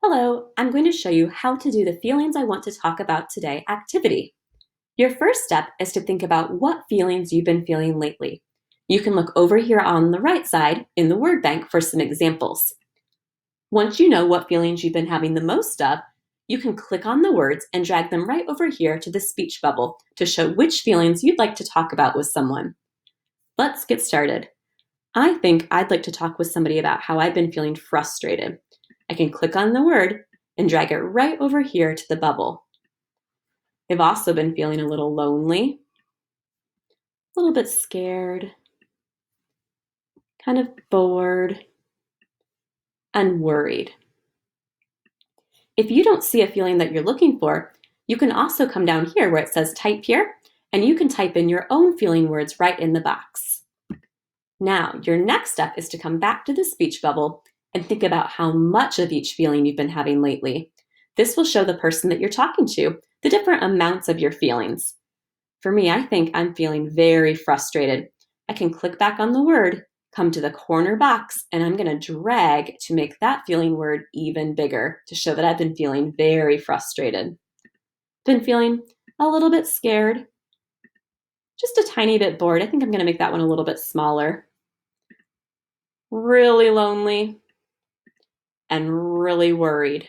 Hello, I'm going to show you how to do the feelings I want to talk about today activity. Your first step is to think about what feelings you've been feeling lately. You can look over here on the right side in the word bank for some examples. Once you know what feelings you've been having the most of, you can click on the words and drag them right over here to the speech bubble to show which feelings you'd like to talk about with someone. Let's get started. I think I'd like to talk with somebody about how I've been feeling frustrated. I can click on the word and drag it right over here to the bubble. I've also been feeling a little lonely, a little bit scared, kind of bored, and worried. If you don't see a feeling that you're looking for, you can also come down here where it says type here, and you can type in your own feeling words right in the box. Now, your next step is to come back to the speech bubble and think about how much of each feeling you've been having lately. This will show the person that you're talking to the different amounts of your feelings. For me, I think I'm feeling very frustrated. I can click back on the word, come to the corner box, and I'm going to drag to make that feeling word even bigger to show that I've been feeling very frustrated. Been feeling a little bit scared, just a tiny bit bored. I think I'm going to make that one a little bit smaller. Really lonely and really worried.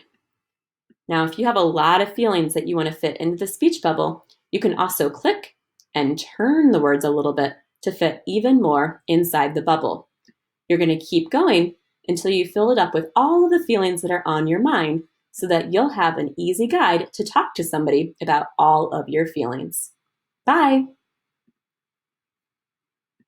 Now, if you have a lot of feelings that you want to fit into the speech bubble, you can also click and turn the words a little bit to fit even more inside the bubble. You're going to keep going until you fill it up with all of the feelings that are on your mind so that you'll have an easy guide to talk to somebody about all of your feelings. Bye!